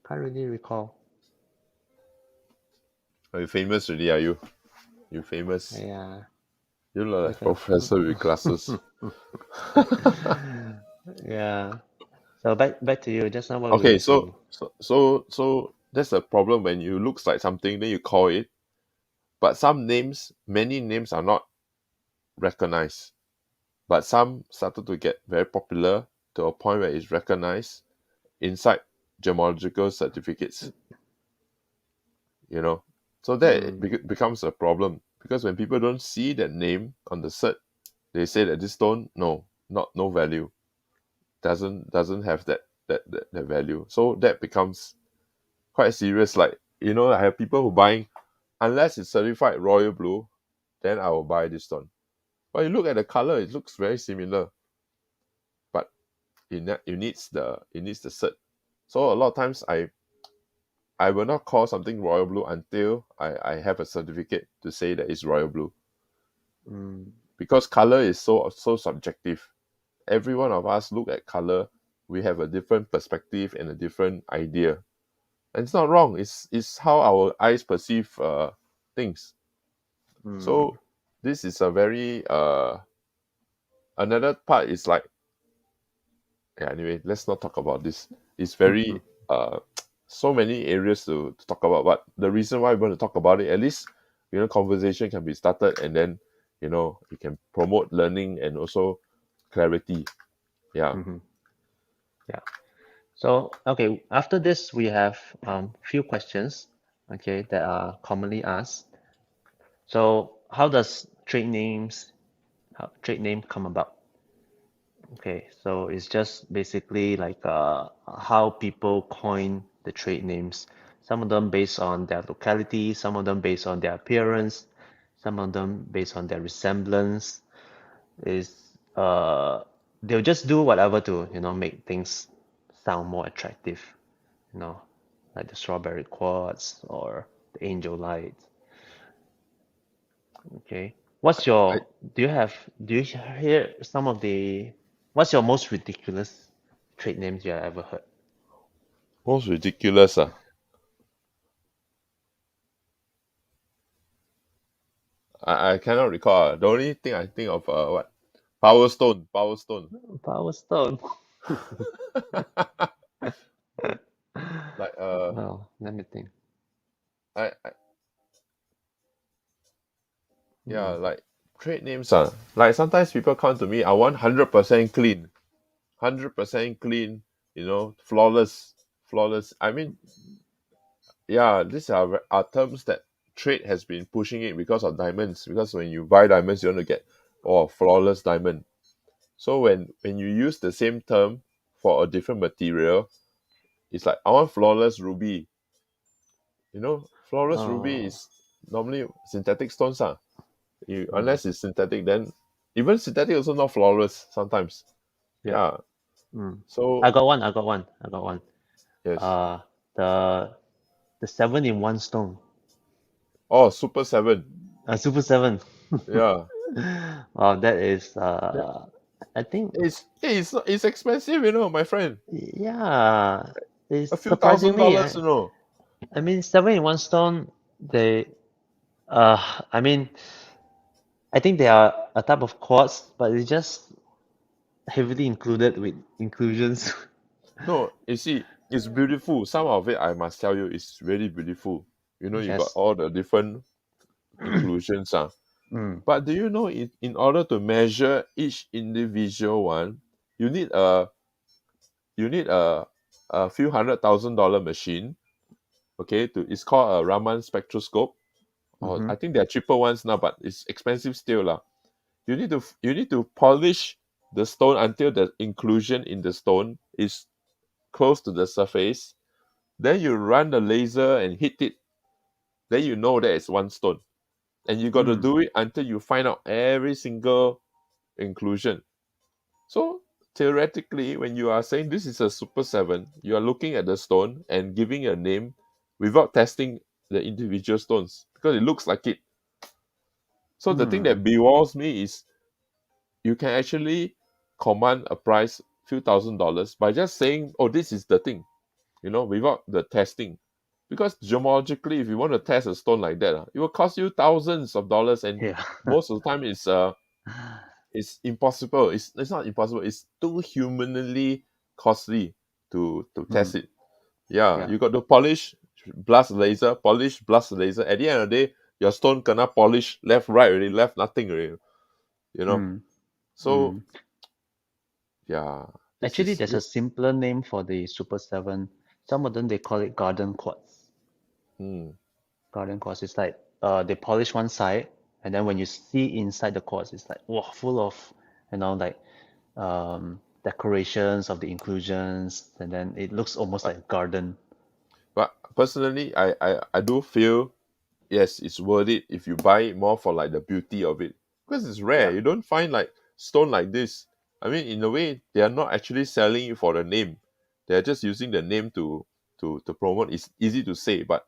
Can't really recall. Are you famous already, are you? You famous? Yeah, You look like like a professor with glasses. yeah. So back to you. Just now what we Okay, were saying. so that's the problem when you looks like something, then you call it. But some names, many names are not recognized. But some started to get very popular to a point where it's recognized inside gemological certificates. You know, so that Mm, becomes a problem because when people don't see that name on the cert, they say that this stone, no value, doesn't have that value. So that becomes quite serious. Like, I have people who buying, unless it's certified royal blue, then I will buy this stone. But you look at the color, it looks very similar, but it needs the cert. So a lot of times I will not call something royal blue until I have a certificate to say that it's royal blue, mm, because color is so subjective. Every one of us look at color, we have a different perspective and a different idea, and it's not wrong. It's how our eyes perceive things. mm, So this is a very another part is like, yeah, anyway, let's not talk about this. It's very mhm, so many areas to talk about, but the reason why we want to talk about it, at least conversation can be started, and then it can promote learning and also clarity. Yeah. mhm. Yeah. So okay, after this we have few questions, okay, that are commonly asked. So how does trade name come about? Okay, so it's just basically like how people coin the trade names. Some of them based on their locality, some of them based on their appearance, some of them based on their resemblance. Is they'll just do whatever to, make things sound more attractive, you know, like the strawberry quartz or the angel light. Okay. What's I your, do you hear some of what's your most ridiculous trade names you have ever heard? Most ridiculous. I cannot recall. The only thing I think of what Power Stone. Power Stone. Like Well, let me think. I yeah, Hmm. like trade names like sometimes people come to me, I want 100% clean, 100% clean, flawless. I mean, yeah, these are terms that trade has been pushing it because of diamonds. Because when you buy diamonds, you want to get flawless diamond. So when you use the same term for a different material, it's like I want flawless ruby. Flawless ruby Oh, is normally synthetic stones. mm, Unless it's synthetic, then even synthetic also not flawless sometimes. yep. Yeah. Mm. I So got one. I got one. I got one. yes. Uh, the the 7-in-1 stone. Oh, Super 7. Super 7. Yeah. Wow, that is That- I think it's expensive, my friend. yeah, it's A few thousand surprisingly dollars, I mean 7-in-1 stone they I mean I think they are a type of quartz, but it's just heavily included with inclusions. No, you see, it's beautiful. Some of it, I must tell you, is really beautiful. You got Yes. all the different inclusions. Mm. But do you know, in order to measure each individual one, you need a you need a few $100,000 machine. Okay, it's called a Raman Spectroscope. Or Mm-hmm. I think there are cheaper ones now, but it's expensive still, lah. You need to polish the stone until the inclusion in the stone is close to the surface. then you run the laser and hit it, then you know that it's one stone. And you got to do it until you find out every single inclusion. So theoretically, when you are saying this is a Super 7, you are looking at the stone and giving a name without testing the individual stones because it looks like it. So the thing that bewilds me is you can actually command a price few $1,000s by just saying, oh, this is the thing, without the testing. Because gemologically, if you want to test a stone like that, it will cost you thousands of dollars, and Yeah. most of the time it's impossible. It's not impossible. It's too humanly costly to test it. Yeah, Yeah. you got to polish, blast laser, polish, blast laser. At the end of the day, your stone cannot polish left, right, already, left, nothing already. So Mm. yeah, Actually, there's a this. simpler name for the Super 7. Some of them they call it garden quartz. Hmm. Garden quartz is like they polish one side, and then when you see inside the quartz, it's like wow, full of like decorations of the inclusions, and then it looks almost like a garden. But personally, I do feel yes, it's worth it if you buy it more for like the beauty of it because it's rare. Yeah. You don't find like stone like this. I mean, in a way, they are not actually selling it for the name. They are just using the name to promote. It's easy to say, but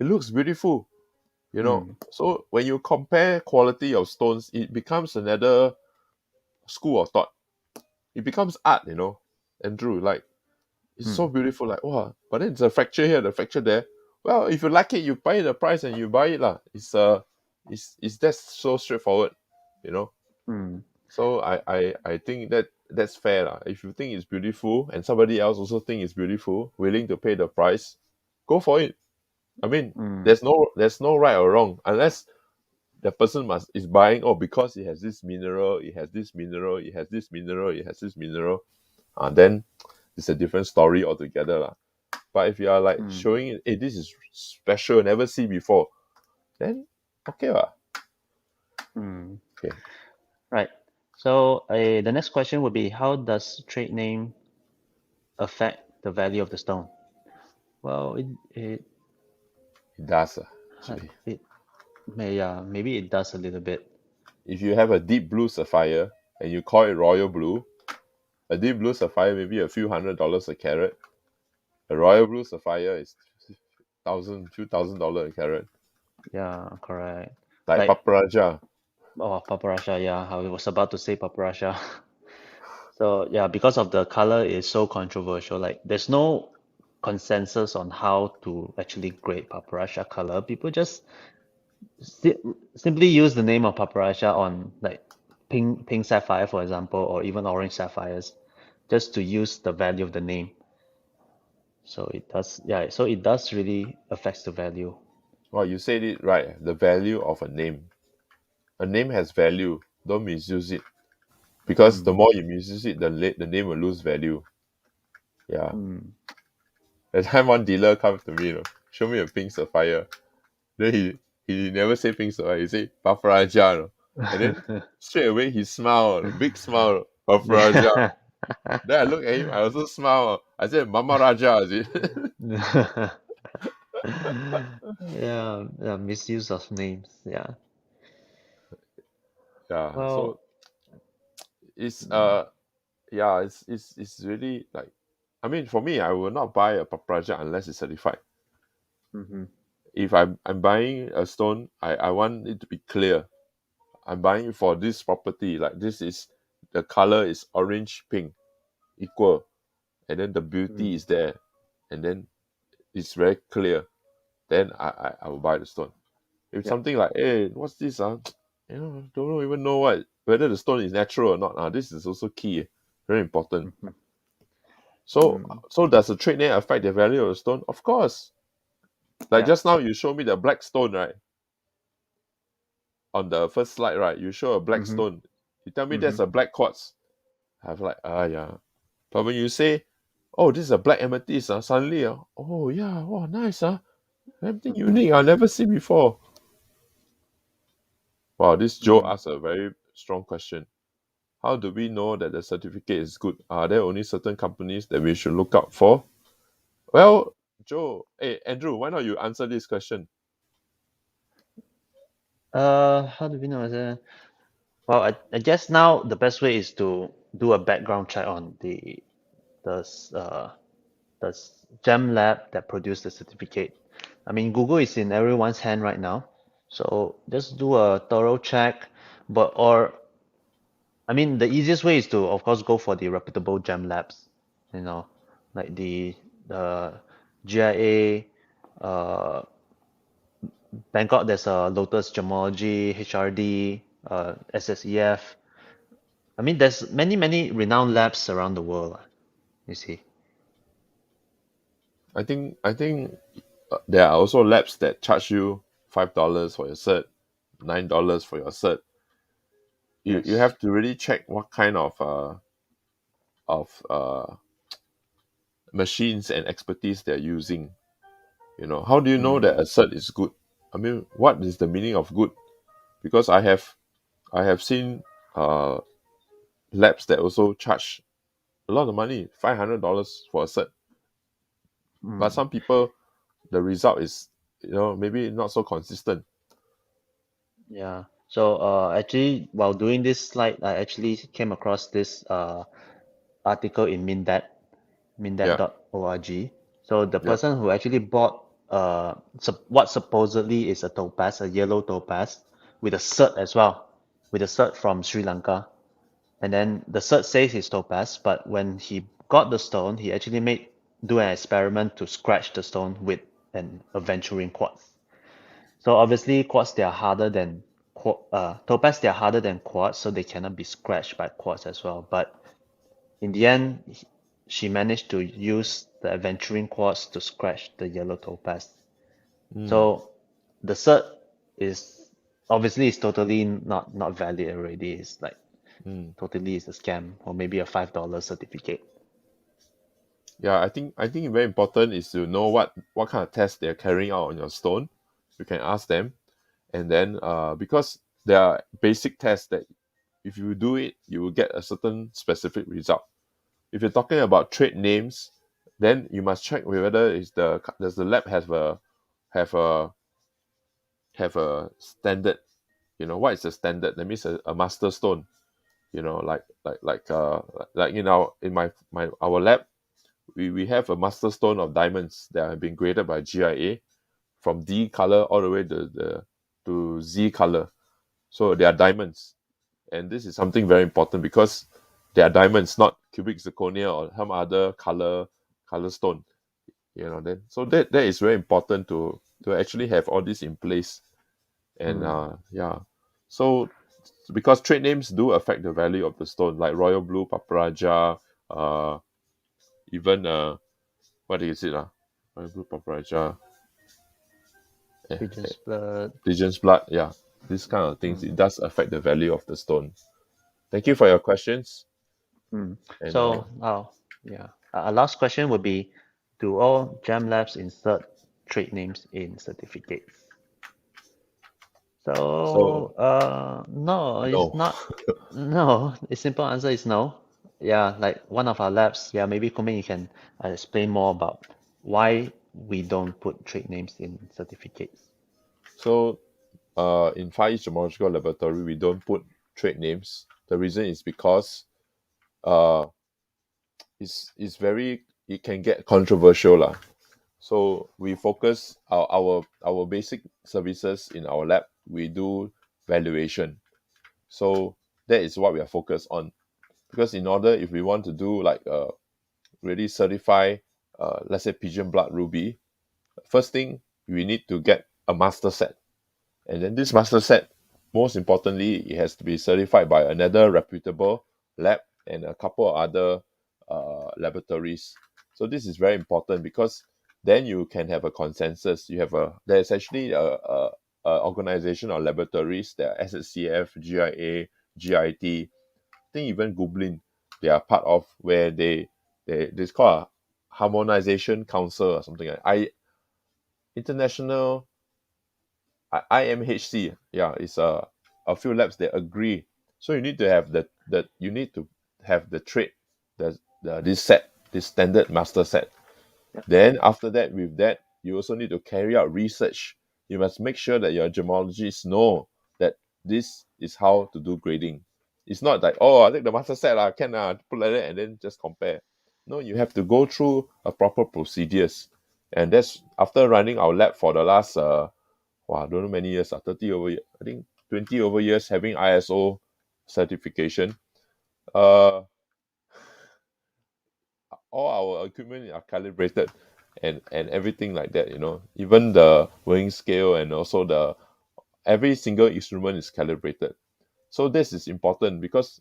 it looks beautiful. So when you compare quality of stones, it becomes another school of thought. It becomes art. Andrew, like it's so Mm. beautiful, like wow. But then it's a fracture here, the fracture there. Well, if you like it, you pay the price and you buy it lah. It's that so straightforward, you know. Mm. So I think that's fair lah. If you think it's beautiful and somebody else also think it's beautiful, willing to pay the price, go for it. I mean, Mm. there's no right or wrong unless the person is buying because it has this mineral, it has this mineral, it has this mineral, it has this mineral. Then it's a different story altogether lah. But if you are like Mm. showing it, hey, this is special, never see before, then okay lah. Mm. Okay. Right. So the next question would be, how does trade name affect the value of the stone? Well, it It does uh, actually. it maybe it does a little bit. If you have a deep blue sapphire and you call it royal blue, a deep blue sapphire maybe a few $100s a carat. A royal blue sapphire is few $1,000 a carat. Yeah, correct. Like Like Paparazza. Paparazza, yeah, I was about to say Paparazza. So yeah, because of the color is so controversial, like there's no consensus on how to actually grade Paparazza color. People just si simply use the name of Paparazza on like pink sapphire, for example, or even orange sapphires, just to use the value of the name. So it does, yeah, so it does really affects the value. Well, you said it right. The value of a name. A name has value. Don't misuse it. Because the Mm, more you misuse it, the name will lose value. Yeah. mm. That time one dealer comes to me, show me a pink sapphire. Then he never say pink sapphire, he say Paparazza. And then straight away he smiled, big smile, Paparazza. Yeah. Then I look at him, I also smile. I said, Mama Raja, is it? Yeah, yeah, misuse of names. Yeah. Yeah. So Well, it's mm, yeah, it's really like, I mean, for me, I will not buy a Paparazza unless it's certified. mhm, If I'm buying a stone, I want it to be clear. I'm buying it for this property. Like this is the color is orange pink, equal, and then the beauty mm, is there, and then it's very clear. Then I will buy the stone. If yeah. something like, hey, what's this? Don't even know whether the stone is natural or not. This is also key, very important. Mhm, So mm, so does the trade name affect the value of the stone? Of course. Like yeah. just now you showed me the black stone, right? On the first slide, right? You show a black Mhm, stone. You tell me mhm, that's a black quartz. I'm like, yeah. But when you say, oh, this is a black amethyst, suddenly, oh yeah, wow, nice, everything unique, I never seen before. Wow, this Joe mm, asked a very strong question. How do we know that the certificate is good? Are there only certain companies that we should look out for? Well, Joe, hey Andrew, why not you answer this question? How do we know? Well, I guess now the best way is to do a background check on the s- uh the gem lab that produced the certificate. I mean, Google is in everyone's hand right now, so just do a thorough check. But or I mean, the easiest way is to, of course, go for the reputable gem labs, you know, like the GIA, uh, Bangkok. There's a Lotus Gemology, HRD, SSEF. I mean, there's many renowned labs around the world, you see. I think there are also labs that charge you $5 for your cert, $9 for your cert. You Yes. have to really check what kind of machines and expertise they're using. How do you know Mm, that a cert is good? I mean, what is the meaning of good? Because I have seen uh labs that also charge a lot of money, $500 for a cert. But mm. some people, the result is maybe not so consistent. Yeah. So actually, while doing this slide, I actually came across this article in Yeah, mindat.org. So the yeah. person who actually bought what supposedly is a topaz, a yellow topaz, with a cert as well, with a cert from Sri Lanka. And then the cert says it's topaz, but when he got the stone, he actually do an experiment to scratch the stone with an aventurine quartz. So obviously quartz they are harder than topaz they are harder than quartz, so they cannot be scratched by quartz as well. But in the end, she managed to use the aventurine quartz to scratch the yellow topaz. Mm, So the cert is obviously is totally not valid already. It's like mm. totally is a scam or maybe a $5 certificate. Yeah, I think very important is to know what kind of test they're carrying out on your stone. You can ask them, and then because there are basic tests that if you do it, you will get a certain specific result. If you're talking about trade names, then you must check whether does the lab have a have a standard. What is the standard? That means a master stone. Like in our lab, we have a master stone of diamonds that have been graded by GIA from D color all the way to Z color. So they are diamonds, and this is something very important because they are diamonds, not cubic zirconia or some other color stone. Then so that is very important to actually have all this in place. And Mm. yeah, so because trade names do affect the value of the stone, like royal blue, Paparazza, uh, even what is it? Royal blue, Paparazza, Pigeon's blood. pigeon's blood. Yeah, these kind of things, it Mm. does affect the value of the stone. Thank you for your questions. Mm. And So yeah. Our last question would be, do all gem labs insert trade names in certificates? so So, no, it's no. not. No, the simple answer is no. Yeah, like one of our labs, yeah, maybe Kunming, you can explain more about why we don't put trade names in certificates. So in Far East Gemological Laboratory, we don't put trade names. The reason is because uh, it's very it can get controversial lah. So we focus our basic services in our lab. We do valuation. So that is what we are focused on. Because in order, if we want to do like really certify, let's say pigeon blood ruby, first thing we need to get a master set. And then this master set, most importantly, it has to be certified by another reputable lab and a couple of other laboratories. So this is very important because then you can have a consensus. There's actually a organization or laboratories that are SSCF, GIA, GIT. I think even Goblin, they are part of where it's called a harmonization council or something like international IMHC. Yeah, it's a few labs that agree. So you need to have the trade, this standard master set. Yep. Then after that, with that, you also need to carry out research. You must make sure that your gemologists know that this is how to do grading. It's not like, oh, I take the master set, can put like that and then just compare. No, you have to go through a proper procedures. And that's after running our lab for the last I don't know many years, 30 over I think 20 over years having ISO certification. Uh all our equipment are calibrated and everything like that, even the weighing scale and also the every single instrument is calibrated. So this is important because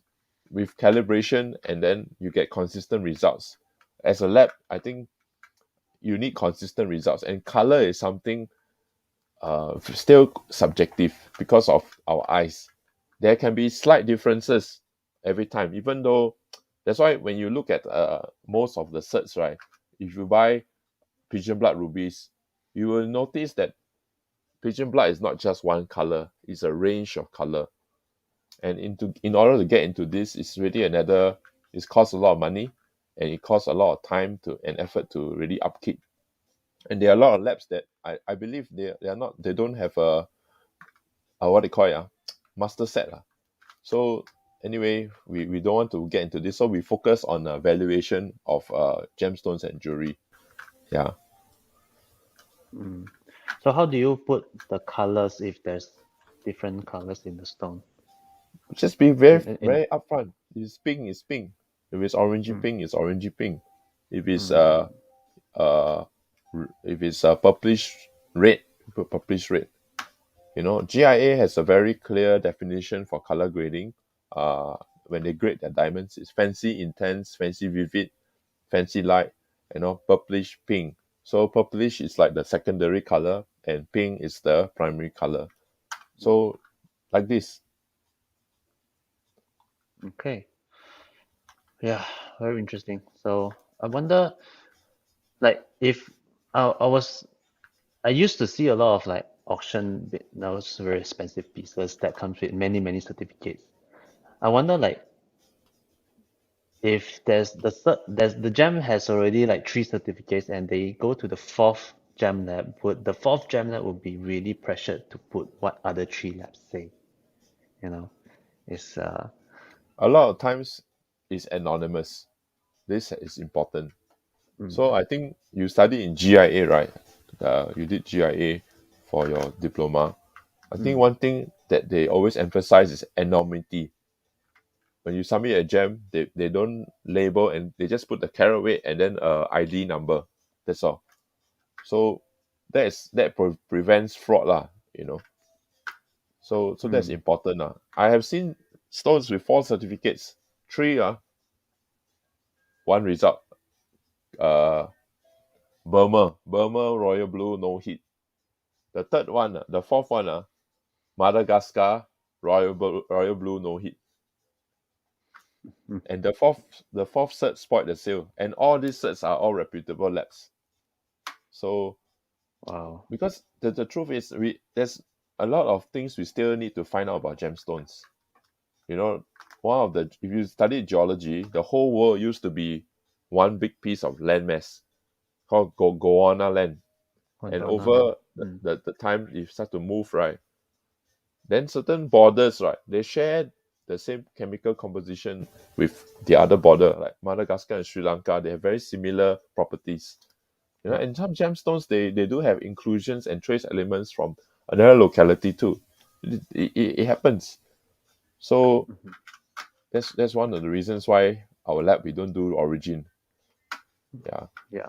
with calibration and then you get consistent results. As a lab, I think you need consistent results, and color is something still subjective because of our eyes. There can be slight differences every time, even though that's why when you look at most of the certs, right, if you buy pigeon blood rubies, you will notice that pigeon blood is not just one color, it's a range of color. And in order to get into this, it's really it costs a lot of money, and it costs a lot of time and effort to really upkeep. And there are a lot of labs that I believe they don't have a what they call it, master set. So anyway, we don't want to get into this, so we focus on valuation of gemstones and jewelry. Yeah. Mm. So how do you put the colors if there's different colors in the stone? Just be very In very upfront. If it's pink, it's pink. If it's orangey mm, pink, it's orangey pink. If it's mm, uh if it's purplish red, put purplish red. GIA has a very clear definition for color grading. When they grade their diamonds, it's fancy intense, fancy vivid, fancy light, purplish pink. So purplish is like the secondary color and pink is the primary color. So like this. okay. Yeah, very interesting. So I wonder, like, if I used to see a lot of like those very expensive pieces that comes with many certificates. I wonder, like, if there's the gem has already like three certificates and they go to the fourth gem lab, would the fourth gem lab would be really pressured to put what other three labs say, you know? It's A lot of times it's anonymous. This is important. mm, So I think you studied in GIA, right? You did GIA for your diploma. I think mm, one thing that they always emphasize is anonymity. When you submit a gem, they don't label and they just put the carat weight and then ID number. That's all. So that prevents fraud lah. So that's mm, important lah. I have seen stones with 4 certificates, 3 one result. Uh, Burma Royal Blue no hit. The third one, the fourth one, Madagascar Royal Blue no hit. mm. And the fourth cert spoiled the sale. And all these certs are all reputable labs. So Wow. because the truth is there's a lot of things we still need to find out about gemstones. If you study geology, the whole world used to be one big piece of landmass called Gondwana land. And Gondwana land. over the time you start to move, right, then certain borders, right, they share the same chemical composition with the other border, like Madagascar and Sri Lanka. They have very similar properties. Yeah. And some gemstones, they do have inclusions and trace elements from another locality too. It happens. So Mhm. that's one of the reasons why our lab, we don't do origin. Yeah. Yeah.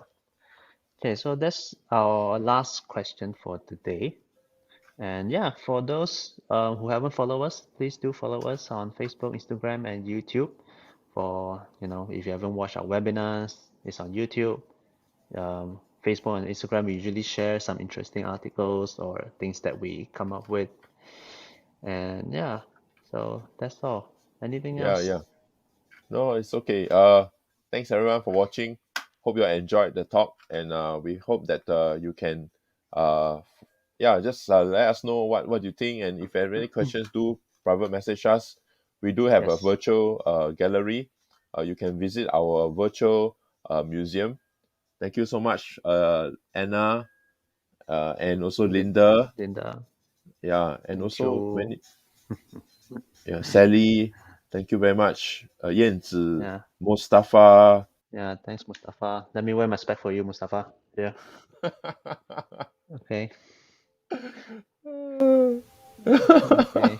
Okay, so that's our last question for today. And yeah, for those who haven't followed us, please do follow us on Facebook, Instagram, and YouTube. If you haven't watched our webinars, it's on YouTube. Facebook and Instagram, we usually share some interesting articles or things that we come up with. And yeah, so that's all. Anything Yeah, else? yeah. No, it's okay. Thanks everyone for watching. Hope you enjoyed the talk, and we hope that you can, just let us know what you think, and if you have any questions, do private message us. We do have a Yes. virtual gallery. You can visit our virtual museum Thank you so much, Anna, and also Linda. Linda, Yeah, and also Joe. many. Yeah, Sally. Thank you very much. Yanzi, Yeah, Mustafa. yeah. Thanks, Mustafa. Let me wear my spec for you, Mustafa. Yeah. Okay. Okay.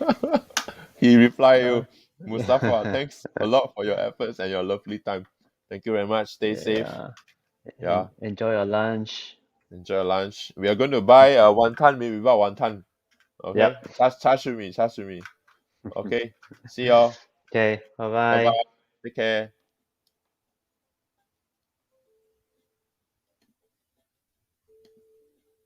He replied Uh, you, Mustafa, thanks a lot for your efforts and your lovely time. Thank you very much. Stay safe. yeah. Yeah, Enjoy your lunch. enjoy your lunch. We are going to buy wonton mee without wonton. Okay? Yep. Sashimi. Okay? See y'all. Okay. Bye Bye bye. bye. Take care.